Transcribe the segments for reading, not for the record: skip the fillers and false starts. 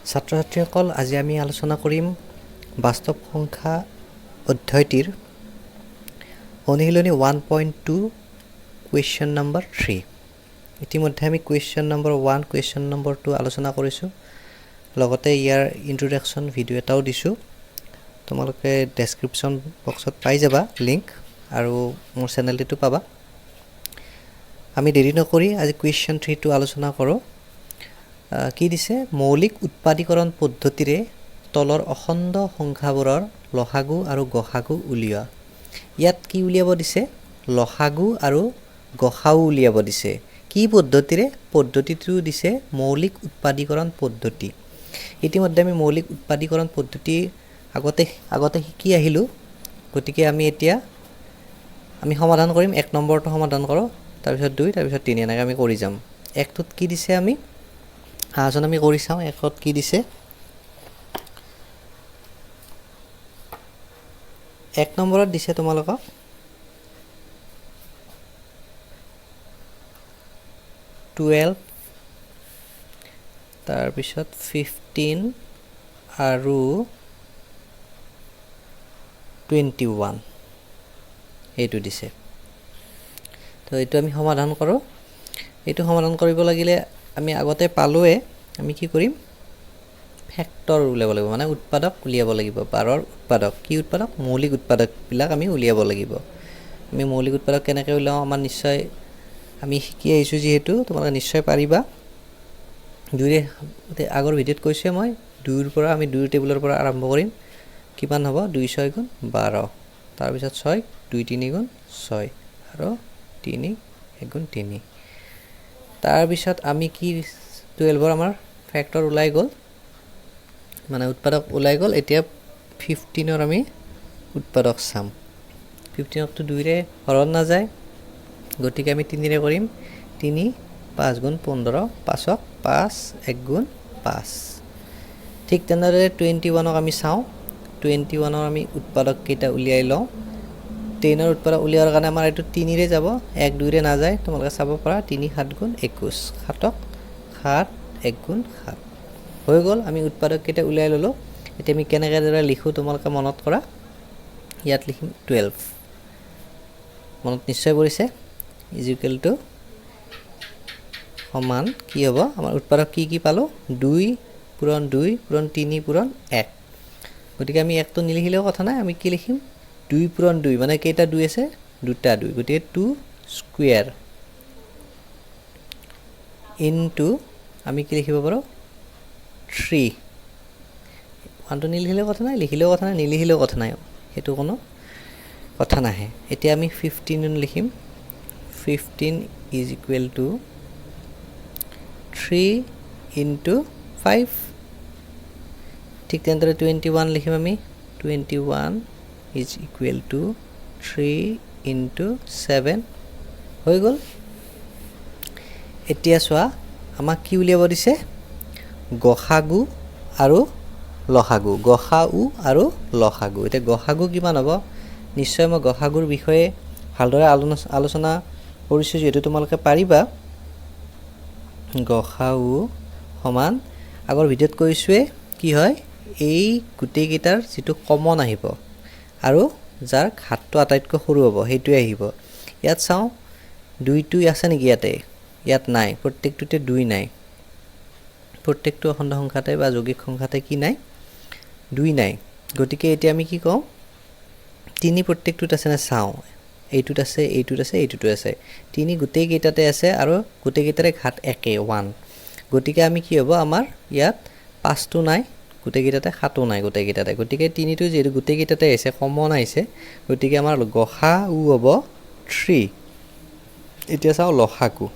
ছাত্ৰ ছাত্ৰীসকল আজি আমি আলোচনা কৰিম বাস্তৱ সংখ্যা অধ্যায়টিৰ অনুশীলনী 1.2 কুৱেশ্যন নম্বৰ 3 ইতিমধ্যে আমি কুৱেশ্যন নম্বৰ 1 কুৱেশ্যন নম্বৰ 2 আলোচনা কৰিছোঁ লগতে ইয়াৰ ইন্ট্ৰডাকচন ভিডিও এটাও দিছোঁ তোমালোকে ডেসক্ৰিপচন বক্সত পাই যাবা লিংক আৰু মোৰ চেনেলটো পাবা আমি দেৰি নকৰি আজি কুৱেশ্যন 3 টো আলোচনা কৰোঁ কি দিছে মৌলিক উৎপাদীকৰণ পদ্ধতিৰে তলৰ অখণ্ড সংখ্যাবোৰৰ লসাগু আৰু গসাগু উলিওৱা ইয়াত কি উলিয়াব দিছে লসাগু আৰু গসাউ উলিয়াব দিছে কি পদ্ধতিৰে পদ্ধতিটো দিছে মৌলিক উৎপাদীকৰণ পদ্ধতি ইতিমধ্যে আমি মৌলিক উৎপাদীকৰণ পদ্ধতি আগতে শিকি আহিলো গতিকে আমি এতিয়া আমি সমাধান কৰিম এক নম্বৰটো সমাধান কৰক তাৰ পিছত 2 তাৰ পিছত 3 এনেকৈ আমি কৰি যাম একটোত কি দিছে আমি আজন আমি কৰি চাওঁ একত কি দিছে এক নম্বৰত দিছে তোমালোকক 12 তাৰ পিছত 15 আৰু 21 এইটো দিছে তো এইটো আমি সমাধান কৰোঁ এইটো সমাধান কৰিব লাগিলে আমি আগতে পালোৱে আমি কি কৰিম ফেক্টৰ উলিয়াব লাগিব মানে উৎপাদক উলিয়াব লাগিব 12 ৰ উৎপাদক কি উৎপাদক মৌলিক উৎপাদক বিলাক আমি উলিয়াব লাগিব আমি মৌলিক উৎপাদক কেনেকৈ উলিয়াও আমাৰ নিশ্চয় আমি শিকি আহিছো যেহেতু তোমালোকে নিশ্চয় পাৰিবা দুইৰে আগৰ ভিডিঅ'ত কৈছে মই 2 ৰ পৰা আমি 2 টেবুলৰ পৰা আৰম্ভ কৰিম কিমান হ'ব 2 6 গুণ 12 তাৰ পিছত 6 2 3 গুণ 6 আৰু 3 1 গুণ 3 তাৰ পিছত আমি কি 12 ৰ আমাৰ ফেক্টৰ ওলাই গ'ল মানে উৎপাদক ওলাই গ'ল এতিয়া 15 ৰ আমি উৎপাদক চাম 15 টো 2 ৰে হৰণ না যায় গতিকে আমি 3 ৰে কৰিম 3 5 গুণ 15 5ক 5 1 গুণ 5 ঠিক তেনেদৰে 21 ক আমি চাওঁ 21 ৰ আমি উৎপাদক কেইটা উলিয়াই লওঁ 10 ৰ উৎপাদক উলিয়াৰ কাৰণে আমাৰ এটো 3 ৰে যাব 1 2 ৰে না যায় তোমালোকে চাব পাৰা 3 7 গুণ 21 7ক 7 1 গুণ 7 হৈ গ'ল আমি উৎপাদক কেইটা উলিয়াই ললো এতিয়া আমি কেনেকৈ দৰে লিখো তোমালোকে মনত কৰা ইয়াত লিখিম 12 মনত নিশ্চয় পৰিছে ইকুৱেল টু সমান কি হ'ব আমাৰ উৎপাদক কি পালো 2 পূৰণ 2 পূৰণ 3 পূৰণ 1 গতিকে আমি 1 টো নিলিখিলেও কথা নাই আমি কি লিখিম 2 পূৰণ 2 মানে কেইটা 2 আছে দুটা 2 গতিকে 2 স্কয়াৰ ইনটু আমি কি লিখিব পাৰো 3 1 টো নিলিখিলেও কথা নাই লিখিলেও কথা নাই নিলিখিলেও কথা নাই হেতু কোনো কথা নাহে এতিয়া আমি 15 লিখিম 15 is equal to 3 into 5 ঠিক তেনেদৰে 21 লিখিম আমি 21 is equal to 3 into 7 হৈ গ'ল এতিয়া চোৱা আমাক কি উলিয়াব দিছে গসাগু আৰু লসাগু গসাউ আৰু লসাগু এতিয়া গসাগু কিমান হ'ব নিশ্চয় মই গসাগুৰ বিষয়ে ভালদৰে আলোচনা কৰিছো যেটো তোমালোকে পাৰিবা গসাউ সমান আগৰ ভিডিঅ'ত কৈছোৱে কি হয় এই গুটেই কেইটাৰ যেটো কমন আহিব আৰু যাৰ ঘাতটো আটাইতকৈ সৰু হ'ব হেতুই আহিব ইয়াত চাও 2 টো আছে নেকি ইয়াত নাই প্ৰত্যেকটোতে 2 নাই প্ৰত্যেকটো অখণ্ড সংখ্যাতে বা যৌগিক সংখ্যাতে কি নাই 2 নাই গতিকে এতিয়া আমি কি কওঁ 3 প্ৰত্যেকটোত আছে না চাও এইটোত আছে এইটোত আছে এইটোত আছে 3 গুটেই কেইটাতে আছে আৰু গুটেই কেইটাৰে ঘাত একে 1 গতিকে আমি কি হ'ব আমাৰ ইয়াত 5 টো নাই গুটেই কেইটাতে 7 টো নাই গুটেই কেইটাতে গতিকে 3 টো যেটো গুটেই কেইটাতে আছে কমন আহিছে গতিকে আমাৰ গসা উ হ'ব 3 এতিয়া চাও লসাগু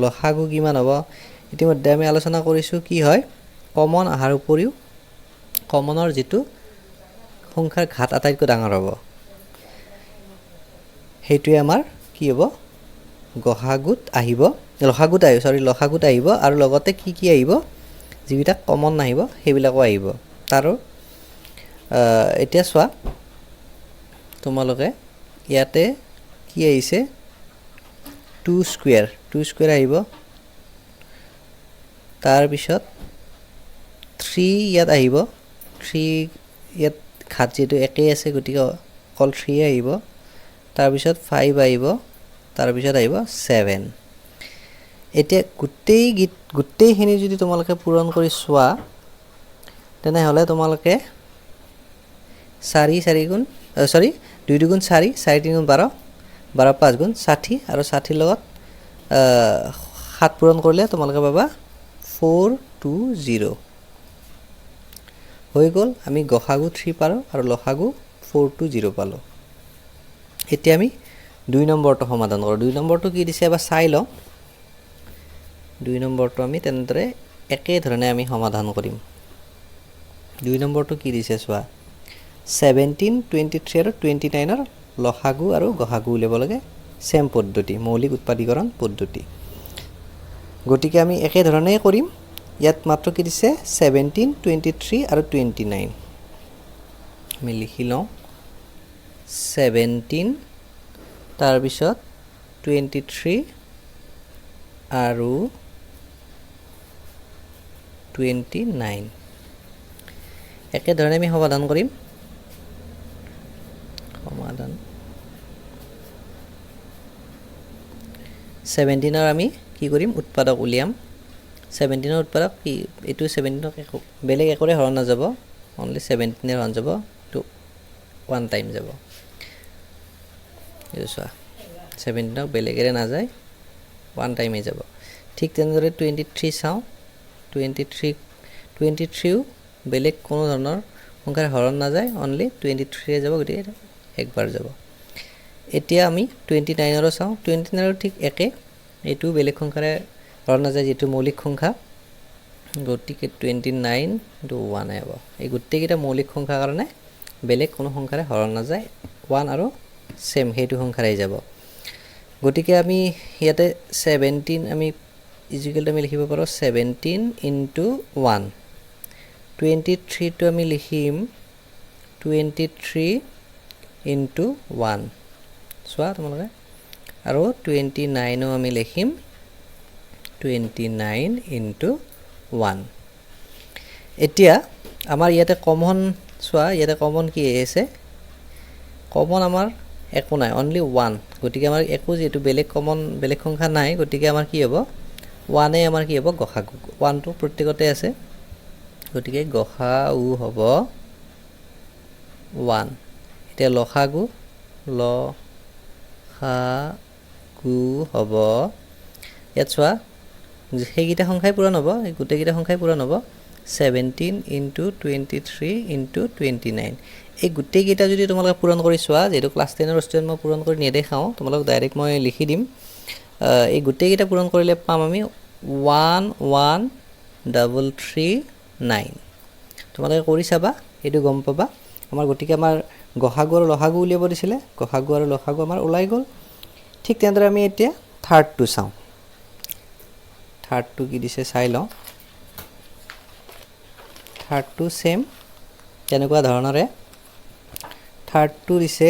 লসাগু কিমান হ'ব ইতিমধ্যে আমি আলোচনা কৰিছো কি হয় কমন আহাৰ উপৰিও কমনৰ যেটো সংখ্যাৰ ঘাত আটাইতকৈ ডাঙৰ হ'ব হেতুই আমাৰ কি হ'ব গসাগুত আহিব লসাগুত আহিব আৰু লগতে কি আহিব যিবিটা কমন নাহিব সেইবিলাকো আহিব তাৰো এতিয়া চোৱা তোমালোকে ইয়াতে কি আহিছে 2 স্কুৱেৰ আহিব তাৰপিছত 3 ইয়াত আহিব 3 ইয়াত ঘাত যেটো একে আছে গতিকে অকল 3 আহিব তাৰপিছত 5 আহিব তাৰপিছত আহিব 7 এতিয়া গোটেইখিনি যদি তোমালোকে পূৰণ কৰি চোৱা তেনেহলে তোমালোকে 4 গুণ 2 গুণ 4 4 গুণ 12 12 5 গুণ 60 আৰু 60 লগত 7 পূৰণ কৰিলে তোমালোকে পাবা 420 হৈ গ'ল আমি গসাগু 3 পালো আৰু লসাগু 420 পালো এতিয়া আমি 2 নম্বৰটো সমাধান কৰো 2 নম্বৰটো কি দিছে এবাৰ চাই লওঁ 2 নম্বৰটো আমি তেনেদৰে একে ধৰণে আমি সমাধান কৰিম 2 নম্বৰটো কি দিছে চোৱা 17 23 আৰু 29 ৰ লসাগু আৰু গসাগু উলিয়াব লাগে সেম পদ্ধতি মৌলিক উৎপাদীকৰণ পদ্ধতি গতিকে আমি একে ধৰণে কৰিম ইয়াত মাত্ৰ কি দিছে 17 23 আৰু 29 আমি লিখি লওঁ 17 তাৰ পিছত 23 আৰু 29 একে ধৰণে আমি সমাধান কৰিম সমাধান 17 ৰ আমি কি কৰিম উৎপাদক উলিয়াম 17 ৰ উৎপাদক কি এটো 17 ক বেলেগ একৰে হৰণ না যাব অনলি 17 এৰ হৰণ যাব টু ওয়ান টাইম যাব এসা 17 ক বেলেগেৰে না যায় ওয়ান টাইমে যাব ঠিক তেনেদৰে 23 চাও 23 বেলেগ কোনো ধৰণৰ সংখ্যাৰ হৰণ না যায় অনলি 23 এ যাব গতিকে একবাৰ যাব এতিয়া আমি 29 ৰ চাও 29 ৰ ঠিক একে এটো বেলেগ সংখ্যাৰে হৰণ না যায় যেটো মৌলিক সংখ্যা গতিকে 29 টো 1 আহিব এই গোটেইকেইটা মৌলিক সংখ্যাৰ কাৰণে বেলেগ কোনো সংখ্যাৰে হৰণ না যায় 1 আৰু সেম হেতু সংখ্যাৰে যাব গতিকে আমি ইয়াতে 17 আমি ইকুৱেল টু আমি লিখিব পাৰো 17 ইনটু 1 23 টো আমি লিখিম 23 ইনটু 1 সোৱা তোমালোকে আৰু 29 ও আমি লিখিম 29 ইনটু 1 এতিয়া আমাৰ ইয়াতে কমন সোৱা ইয়াতে কমন কি আছে কমন আমাৰ একো নাই অনলি 1 গতিকে আমাৰ একো যেটো বেলেগ কমন বেলেগ সংখ্যা নাই গতিকে আমাৰ কি হ'ব 1 এ আমাৰ কি হ'ব গসাগু 1 টো প্ৰত্যেকতে আছে গতিকে গসাউ হ'ব 1 এতিয়া লসাগু হ'ব ইয়াত চোৱা হেগিটা সংখ্যাই পূৰণ হ'ব এই গোটেইগিটা সংখ্যাই পূৰণ হ'ব 17 ইনটু 23 ইনটু 29 এই গোটেইগিটা যদি তোমালোকে পূৰণ কৰি চোৱা যেটো ক্লাস 10 ৰ ষ্টুডেন্ট মই পূৰণ কৰি নেদেখাও তোমালোক ডাইৰেক্ট মই লিখি দিম এই গোটেইগিটা পূৰণ কৰিলে পাম আমি 11339 তোমালোকে কৰি চাবা এটো গম পাবা আমাৰ গতিকে আমাৰ গসাগু আৰু লসাগু উলিয়াব দিছিলে গসাগু আৰু লসাগু আমাৰ ওলাই গল ঠিক তেনেদৰে আমি এতিয়া থাৰ্ড টু চাও থাৰ্ড টু কি দিছে চাই লওঁ থাৰ্ড টু সেম তেনেকুৱা ধৰণৰে থাৰ্ড টু দিছে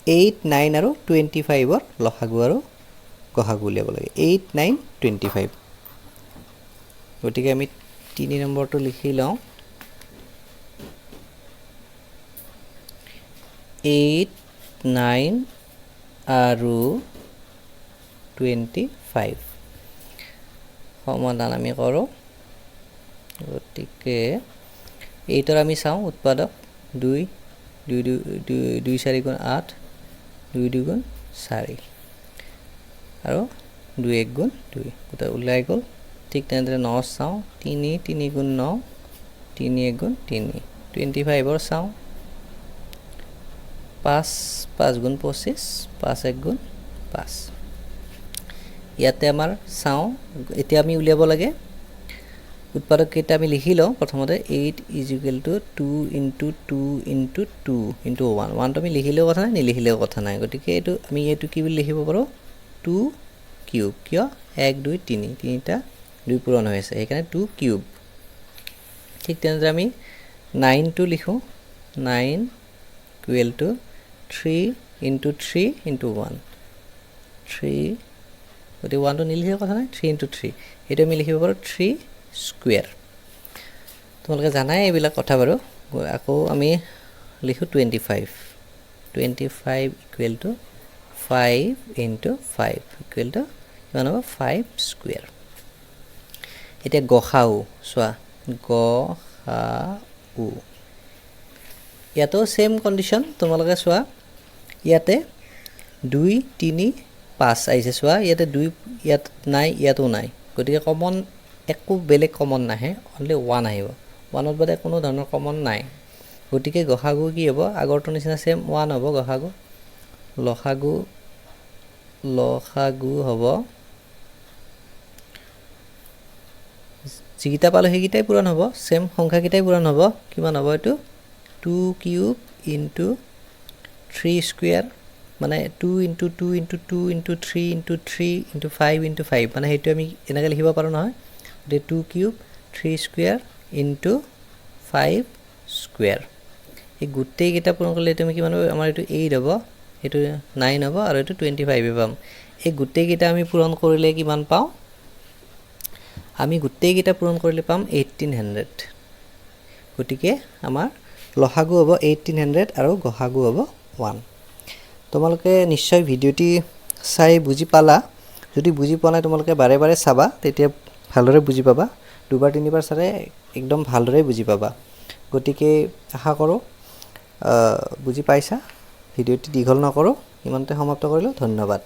8 9 আৰু 25 ৰ লসাগু আৰু গসাগু উলিয়াব লাগে 8 9 25 গতিকে আমি 3 নম্বৰটো লিখি লওঁ 8 9 আৰু 25 সমাধান আমি কৰো গতিকে এইটোৰ আমি চাও উৎপাদক 2 4 গুণ 8 2 গুণ 4 আৰু 2 1 গুণ 2 এটা ওলাই গল ঠিক তেনেদৰে 9 চাও 3 গুণ 9 3 1 গুণ 3 25 ৰ চাও 5 গুণ 25 5 1 গুণ 5 ইয়াতে আমাৰ চাও এতিয়া আমি উলিয়াব লাগে উৎপাদক কেইটা আমি লিখি লওঁ প্ৰথমতে 8 2 ইনটু 2 ইনটু 2 ইনটু 1 1 তো আমি লিখিলেও কথা নাই নিলিখিলেও কথা নাই গতিকে এটো আমি এটো কি বুলি লিখিব পাৰো 2 কিউব কিয় 1 2 3 তিনিটা 2 পূৰণ হৈ আছে সেইকাৰণে 2 কিউব ঠিক তেনেদৰে আমি 9 টো লিখো 9 ইকুৱেল টু 3 ইনটু 3 ইনটু 1 3 গতিকে 1টো নিলিখিলেও কথা নাই 3 × 3 এইটো আমি লিখিব পাৰোঁ 3 স্কুৱেৰ তোমালোকে জানাই এইবিলাক কথা বাৰু আকৌ আমি লিখোঁ 25 ইকুৱেল টু 5 × 5 ইকুৱেল টু কিমান হ'ব 5 স্কুৱেৰ এতিয়া গসাউ চোৱা গসাউ ইয়াতো সেম কন্ডিশন তোমালোকে চোৱা ইয়াতে 2 3 5 আহিছে চোৱা ইয়াতে 2 ইয়াত নাই ইয়াতো নাই গতিকে কমন একো বেলেগ কমন নাহে অনলি 1 আহিব 1ৰ বাদে কোনো ধৰণৰ কমন নাই গতিকে গসাগু কি হ'ব আগৰটো নিচিনা সেম 1 হ'ব গসাগু লসাগু হ'ব যিকিটা পালো সেইকিটাই পূৰণ হ'ব সেম সংখ্যাকিটাই পূৰণ হ'ব কিমান হ'ব এটো 2 কিউব ইনটু 3 স্কয়াৰ মানে 2 * 2 * 2 * 3 * 3 * 5 * 5 মানে হেতু আমি এনেকৈ লিখিব পাৰো নহয় দে 2 কিউব 3 স্কয়াৰ ইনটু 5 স্কয়াৰ এই গুটেই কিটা পূৰণ কৰিলে তুমি কিমান হ'ব আমাৰ এটো 8 হ'ব এটো 9 হ'ব আৰু এটো 25 পাম এই গুটেই কিটা আমি পূৰণ কৰিলে কিমান পাও আমি গুটেই কিটা পূৰণ কৰিলে পাম 1800 গতিকে আমাৰ লসাগু হ'ব 1800 আৰু গসাগু হ'ব 1 তোমালোকে নিশ্চয় ভিডিওটি চাই বুজি পালা যদি বুজি পোৱা নাই তোমালোকে বাৰে বাৰে চাবা তেতিয়া ভালদৰে বুজি পাবা দুবাৰ তিনিবাৰ চালে একদম ভালদৰে বুজি পাবা গতিকে আশা কৰো বুজি পাইছা ভিডিওটি দীঘল নকৰো ইমানতে সমাপ্ত কৰিলো ধন্যবাদ